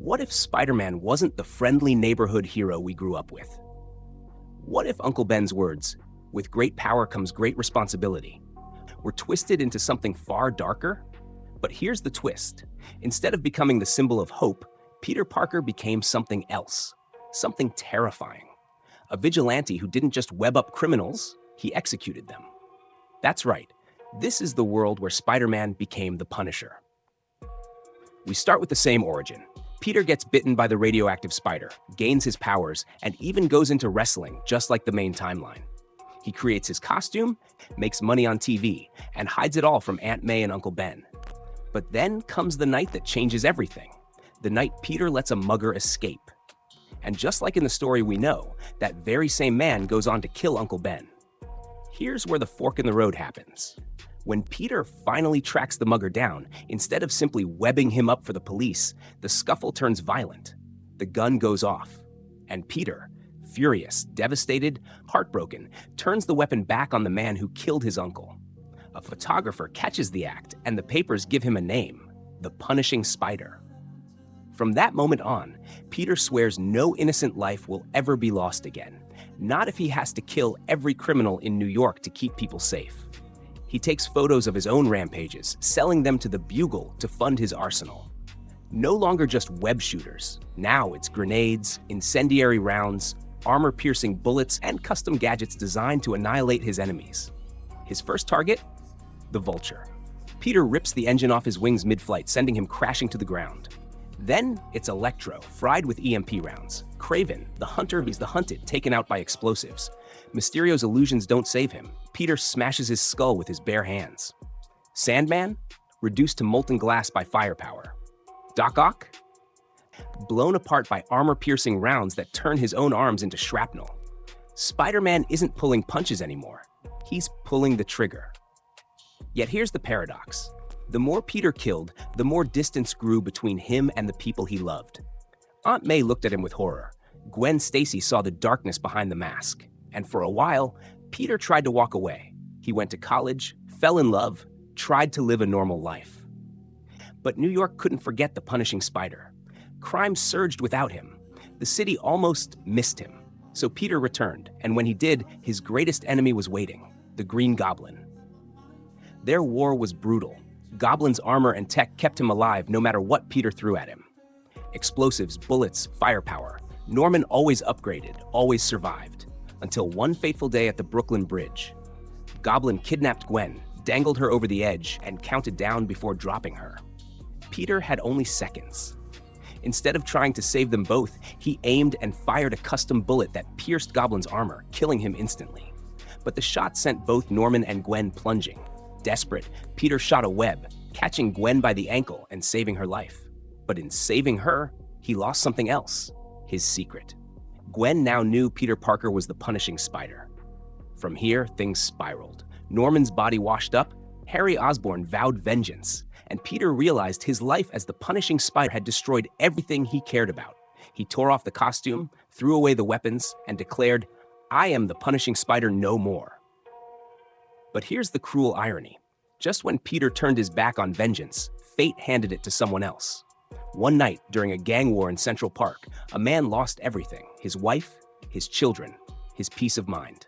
What if Spider-Man wasn't the friendly neighborhood hero we grew up with? What if Uncle Ben's words, "With great power comes great responsibility," were twisted into something far darker? But here's the twist. Instead of becoming the symbol of hope, Peter Parker became something else, something terrifying. A vigilante who didn't just web up criminals, he executed them. That's right. This is the world where Spider-Man became the Punisher. We start with the same origin. Peter gets bitten by the radioactive spider, gains his powers, and even goes into wrestling, just like the main timeline. He creates his costume, makes money on TV, and hides it all from Aunt May and Uncle Ben. But then comes the night that changes everything. The night Peter lets a mugger escape. And just like in the story we know, that very same man goes on to kill Uncle Ben. Here's where the fork in the road happens. When Peter finally tracks the mugger down, instead of simply webbing him up for the police, the scuffle turns violent. The gun goes off. And Peter, furious, devastated, heartbroken, turns the weapon back on the man who killed his uncle. A photographer catches the act, and the papers give him a name, the Punishing Spider. From that moment on, Peter swears no innocent life will ever be lost again, not if he has to kill every criminal in New York to keep people safe. He takes photos of his own rampages, selling them to the Bugle to fund his arsenal. No longer just web shooters. Now it's grenades, incendiary rounds, armor-piercing bullets, and custom gadgets designed to annihilate his enemies. His first target? The Vulture. Peter rips the engine off his wings mid-flight, sending him crashing to the ground. Then it's Electro, fried with EMP rounds. Kraven, the hunter, he's the hunted, taken out by explosives. Mysterio's illusions don't save him. Peter smashes his skull with his bare hands. Sandman, reduced to molten glass by firepower. Doc Ock, blown apart by armor-piercing rounds that turn his own arms into shrapnel. Spider-Man isn't pulling punches anymore. He's pulling the trigger. Yet here's the paradox. The more Peter killed, the more distance grew between him and the people he loved. Aunt May looked at him with horror. Gwen Stacy saw the darkness behind the mask. And for a while, Peter tried to walk away. He went to college, fell in love, tried to live a normal life. But New York couldn't forget the Punishing Spider. Crime surged without him. The city almost missed him. So Peter returned, and when he did, his greatest enemy was waiting, the Green Goblin. Their war was brutal. Goblin's armor and tech kept him alive no matter what Peter threw at him. Explosives, bullets, firepower. Norman always upgraded, always survived. Until one fateful day at the Brooklyn Bridge. Goblin kidnapped Gwen, dangled her over the edge, and counted down before dropping her. Peter had only seconds. Instead of trying to save them both, he aimed and fired a custom bullet that pierced Goblin's armor, killing him instantly. But the shot sent both Norman and Gwen plunging. Desperate, Peter shot a web, catching Gwen by the ankle and saving her life. But in saving her, he lost something else, his secret. Gwen now knew Peter Parker was the Punishing Spider. From here, things spiraled. Norman's body washed up, Harry Osborn vowed vengeance, and Peter realized his life as the Punishing Spider had destroyed everything he cared about. He tore off the costume, threw away the weapons, and declared, "I am the Punishing Spider no more." But here's the cruel irony. Just when Peter turned his back on vengeance, fate handed it to someone else. One night, during a gang war in Central Park, a man lost everything: his wife, his children, his peace of mind.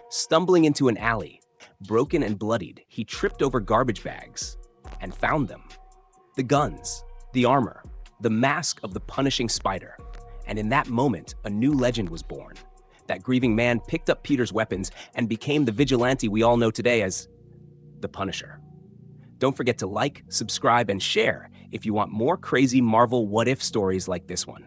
Stumbling into an alley, broken and bloodied, he tripped over garbage bags and found them. The guns, the armor, the mask of the Punishing Spider. And in that moment, a new legend was born. That grieving man picked up Peter's weapons and became the vigilante we all know today as the Punisher. Don't forget to like, subscribe, and share if you want more crazy Marvel what-if stories like this one.